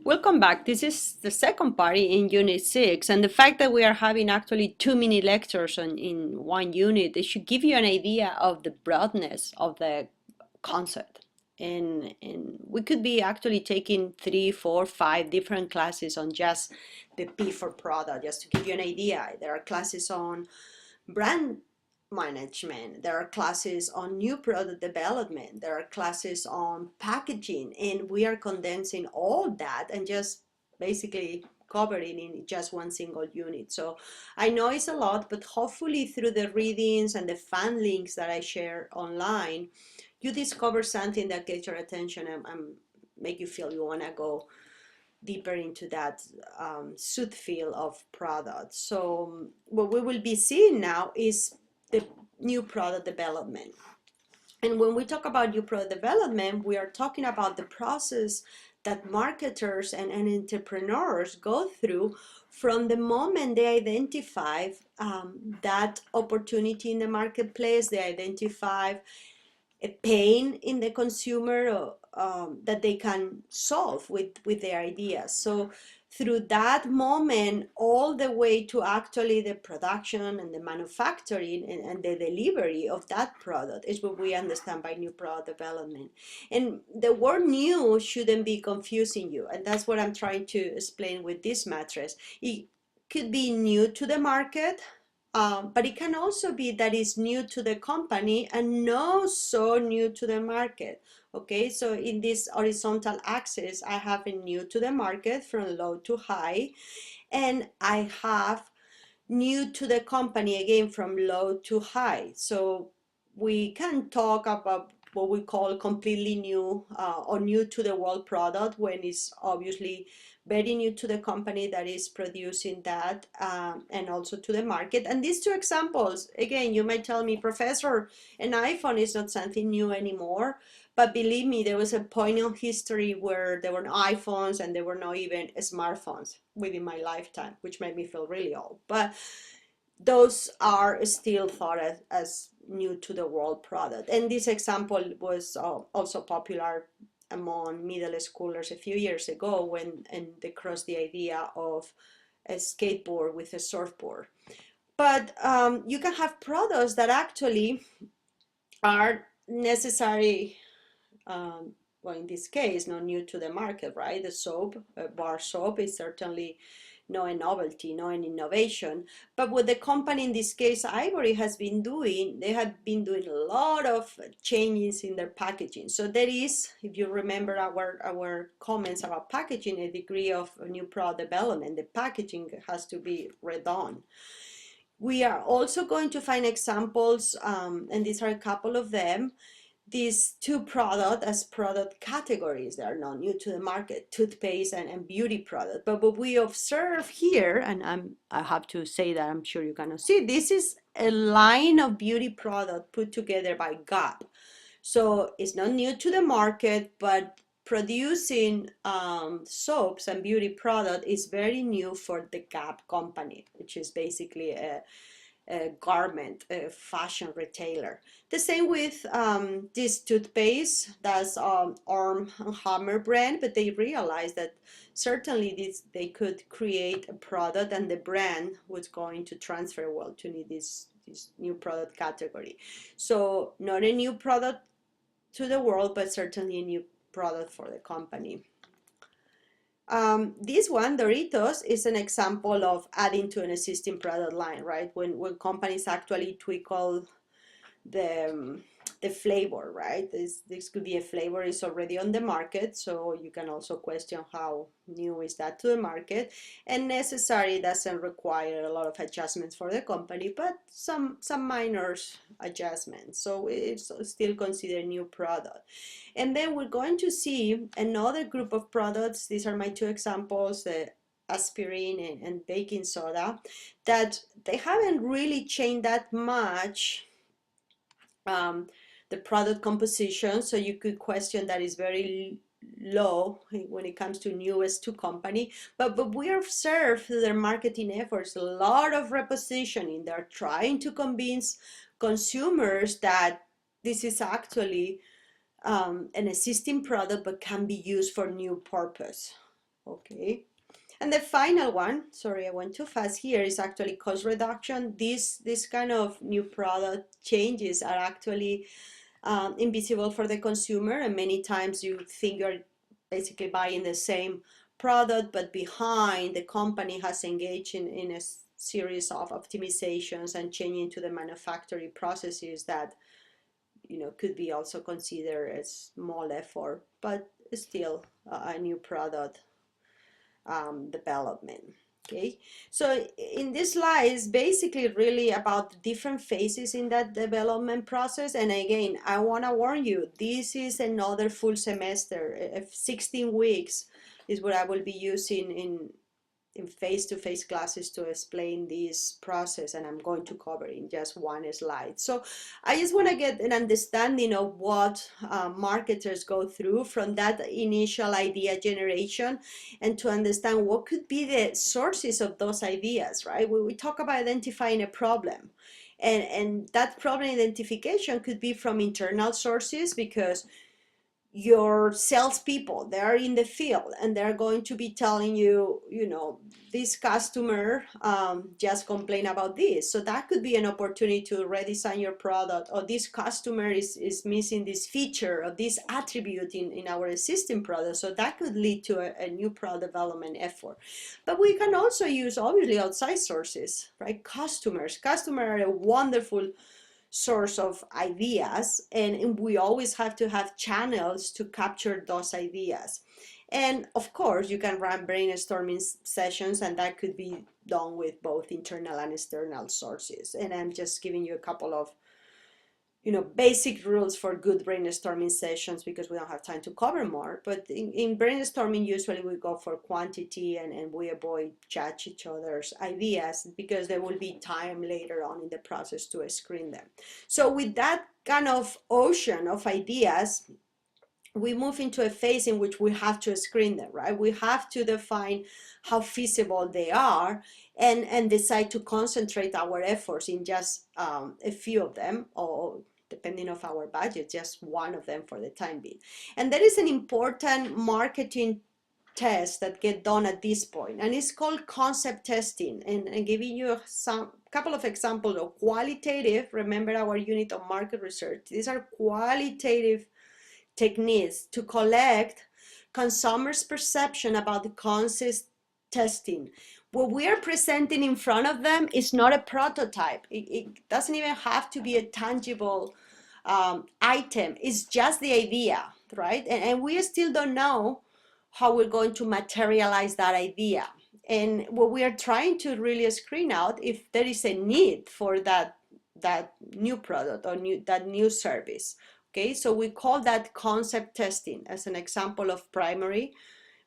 Welcome back. This is the second part in Unit 6, and the fact that we are having actually two mini lectures in one unit, it should give you an idea of the broadness of the concept. And we could be actually taking 3, 4, 5 different classes on just the P for product, just to give you an idea. There are classes on brand management, there are classes on new product development, there are classes on packaging, and we are condensing all that and just basically covering in just one single unit. So I know it's a lot, but hopefully through the readings and the fun links that I share online, you discover something that gets your attention and make you feel you want to go deeper into that suit feel of products. So what we will be seeing now is the new product development. And when we talk about new product development, we are talking about the process that marketers and entrepreneurs go through from the moment they identify that opportunity in the marketplace, they identify a pain in the consumer that they can solve with their ideas. So through that moment all the way to actually the production and the manufacturing and the delivery of that product is what we understand by new product development. And the word new shouldn't be confusing you, and that's what I'm trying to explain with this matrix. It could be new to the market, but it can also be that it's new to the company and not so new to the market. Okay, so in this horizontal axis, I have a new to the market from low to high, and I have new to the company again from low to high. So we can talk about what we call completely new or new to the world product when it's obviously very new to the company that is producing that, and also to the market. And these two examples, again, you might tell me, Professor, an iPhone is not something new anymore. But believe me, there was a point in history where there were no iPhones and there were not even smartphones within my lifetime, which made me feel really old. But those are still thought as new to the world product. And this example was also popular among middle schoolers a few years ago when they crossed the idea of a skateboard with a surfboard. But you can have products that actually are necessary, well, in this case, not new to the market, right? The soap, bar soap, is certainly no a novelty, no an innovation. But what the company, in this case, Ivory, has been doing, they have been doing a lot of changes in their packaging. So there is, if you remember our comments about packaging, a degree of new product development. The packaging has to be redone. We are also going to find examples, and these are a couple of them, these two products as product categories. They are not new to the market, toothpaste and beauty product. But what we observe here, and I have to say that I'm sure you cannot see, this is a line of beauty product put together by Gap. So it's not new to the market, but producing soaps and beauty product is very new for the Gap company, which is basically a garment, a fashion retailer. The same with this toothpaste, that's Arm & Hammer brand, but they realized that certainly they could create a product and the brand was going to transfer well to need this new product category. So not a new product to the world, but certainly a new product for the company. This one, Doritos, is an example of adding to an existing product line, right? When companies actually tweak the flavor, right? This could be a flavor is already on the market, so you can also question how new is that to the market. And necessary doesn't require a lot of adjustments for the company, but some minor adjustments. So it's still considered new product. And then we're going to see another group of products. These are my two examples, the aspirin and baking soda, that they haven't really changed that much the product composition. So you could question that is very low when it comes to newest to company. But we observe through their marketing efforts a lot of repositioning. They're trying to convince consumers that this is actually an existing product but can be used for new purpose. Okay. And the final one, sorry, I went too fast here, is actually cost reduction. This kind of new product changes are actually invisible for the consumer, and many times you think you're basically buying the same product, but behind the company has engaged in a series of optimizations and changing to the manufacturing processes that could be also considered a small effort, but still a new product development. Okay, so in this slide is basically really about the different phases in that development process. And again, I want to warn you, this is another full semester. 16 weeks is what I will be using in face-to-face classes to explain this process, and I'm going to cover in just one slide. So I just want to get an understanding of what marketers go through from that initial idea generation, and to understand what could be the sources of those ideas, right? We talk about identifying a problem, and that problem identification could be from internal sources, because your salespeople, they're in the field and they're going to be telling you, this customer just complained about this. So that could be an opportunity to redesign your product, or this customer is missing this feature or this attribute in our existing product. So that could lead to a new product development effort. But we can also use obviously outside sources, right? Customers are a wonderful source of ideas, and we always have to have channels to capture those ideas. And of course you can run brainstorming sessions, and that could be done with both internal and external sources. And I'm just giving you a couple of basic rules for good brainstorming sessions, because we don't have time to cover more. But in brainstorming, usually we go for quantity, and we avoid judge each other's ideas, because there will be time later on in the process to screen them. So with that kind of ocean of ideas, we move into a phase in which we have to screen them, right? We have to define how feasible they are, and decide to concentrate our efforts in just a few of them, or depending on our budget, just one of them for the time being. And there is an important marketing test that get done at this point, and it's called concept testing. And giving you some couple of examples of qualitative, remember our unit of market research, these are qualitative techniques to collect consumers' perception about the concept testing. What we are presenting in front of them is not a prototype. It doesn't even have to be a tangible item. It's just the idea, right? And we still don't know how we're going to materialize that idea. And what we are trying to really screen out if there is a need for that new product or that new service. Okay, so we call that concept testing as an example of primary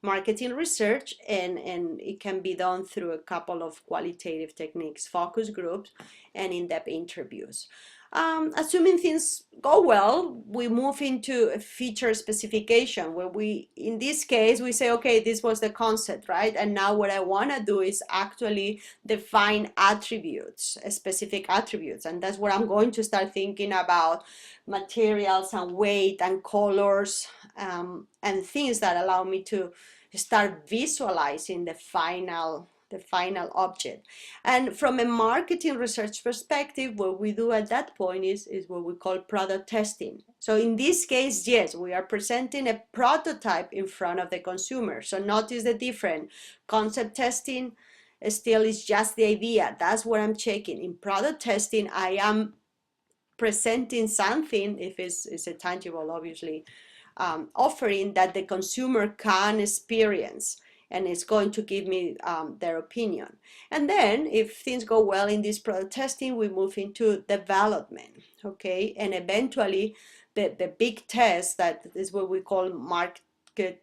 marketing research, and it can be done through a couple of qualitative techniques, focus groups, and in-depth interviews. Assuming things go well, we move into a feature specification, where in this case, we say, okay, this was the concept, right? And now what I want to do is actually define attributes, specific attributes. And that's where I'm going to start thinking about materials and weight and colors, and things that allow me to start visualizing the final object. And from a marketing research perspective, what we do at that point is what we call product testing. So in this case, yes, we are presenting a prototype in front of the consumer. So notice the difference. Concept testing still is just the idea. That's what I'm checking. In product testing, I am presenting something, if it's a tangible, obviously, offering that the consumer can experience, and it's going to give me their opinion. And then if things go well in this product testing, we move into development, okay? And eventually the big test, that is what we call market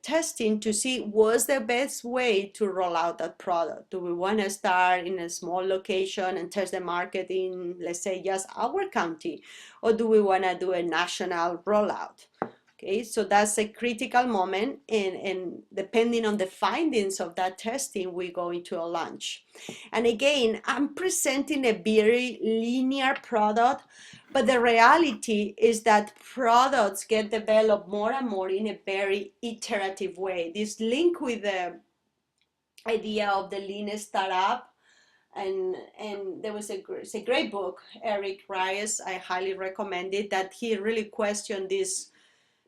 testing, to see what's the best way to roll out that product. Do we want to start in a small location and test the market in, let's say, just our county, or do we want to do a national rollout? Okay, so that's a critical moment, and depending on the findings of that testing, we go into a launch. And again, I'm presenting a very linear product, but the reality is that products get developed more and more in a very iterative way. This link with the idea of the lean startup. And there was it's a great book, Eric Ries, I highly recommend it, that he really questioned this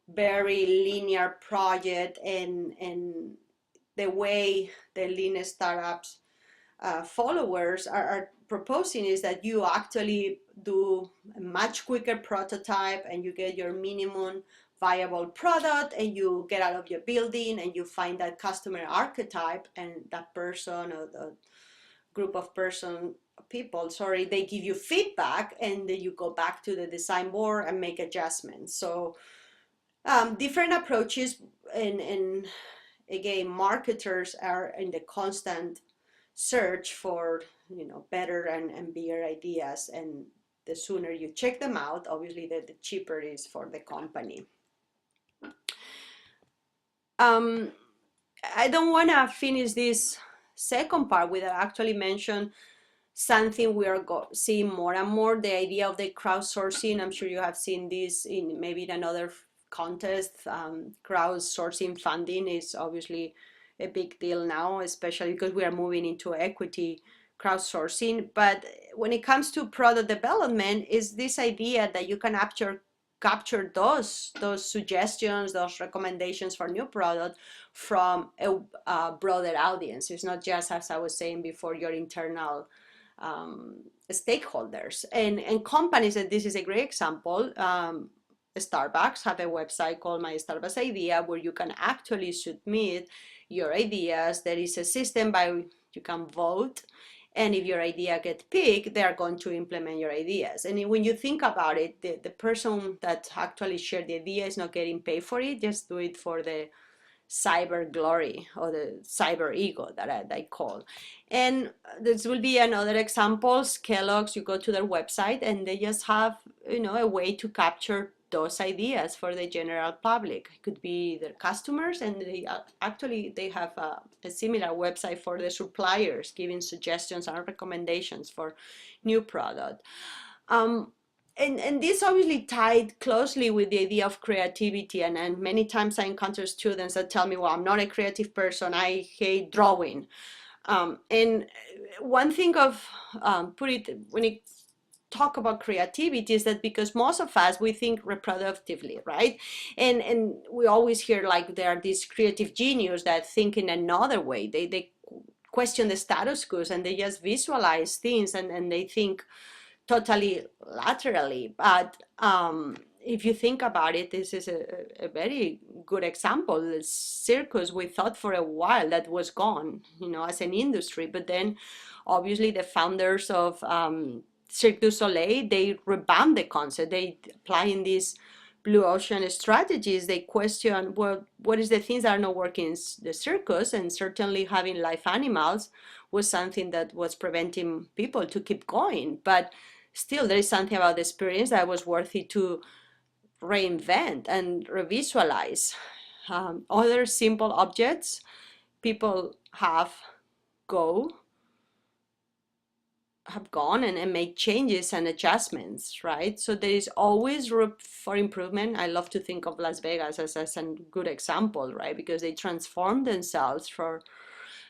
very linear project and the way the lean startups followers are proposing is that you actually do a much quicker prototype and you get your minimum viable product and you get out of your building and you find that customer archetype and that person or the group of people, sorry, they give you feedback and then you go back to the design board and make adjustments. So different approaches, and again, marketers are in the constant search for better and bigger ideas, and the sooner you check them out, obviously the cheaper it is for the company. I don't want to finish this second part without actually mention something we are seeing more and more, the idea of the crowdsourcing. I'm sure you have seen this in maybe in another contest. Crowdsourcing funding is obviously a big deal now, especially because we are moving into equity crowdsourcing. But when it comes to product development, is this idea that you can capture those suggestions, those recommendations for new product from a broader audience. It's not just, as I was saying before, your internal stakeholders and companies. And this is a great example. Starbucks have a website called My Starbucks Idea, where you can actually submit your ideas. There is a system by which you can vote, and if your idea gets picked, they are going to implement your ideas. And when you think about it, the person that actually shared the idea is not getting paid for it, just do it for the cyber glory or the cyber ego that I call. And this will be another example. Kellogg's, you go to their website and they just have a way to capture those ideas for the general public. It could be their customers, and they have a similar website for the suppliers, giving suggestions and recommendations for new product. And this obviously tied closely with the idea of creativity. And many times I encounter students that tell me, well, I'm not a creative person, I hate drawing. And one thing of when it talk about creativity is that because most of us, we think reproductively, right? And we always hear like there are these creative genius that think in another way. They question the status quo and they just visualize things and they think totally laterally. But if you think about it, this is a very good example. The circus, we thought for a while that was gone, as an industry, but then obviously the founders of Cirque du Soleil, they revamped the concept. They applying these blue ocean strategies. They question, well, what is the things that are not working in the circus? And certainly having live animals was something that was preventing people to keep going. But still, there is something about the experience that was worthy to reinvent and revisualize. Other simple objects people have gone and make changes and adjustments, right? So there is always room for improvement. I love to think of Las Vegas as a good example, right? Because they transformed themselves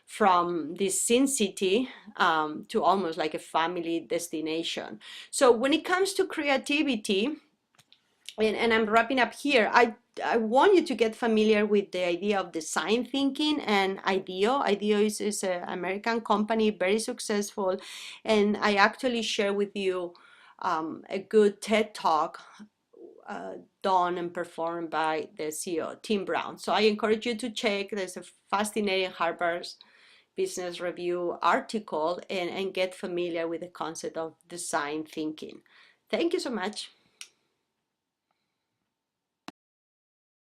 from this sin city to almost like a family destination. So when it comes to creativity, and I'm wrapping up here, I want you to get familiar with the idea of design thinking and IDEO. IDEO is an American company, very successful. And I actually share with you a good TED Talk done and performed by the CEO, Tim Brown. So I encourage you to check. There's a fascinating Harvard Business Review article and get familiar with the concept of design thinking. Thank you so much.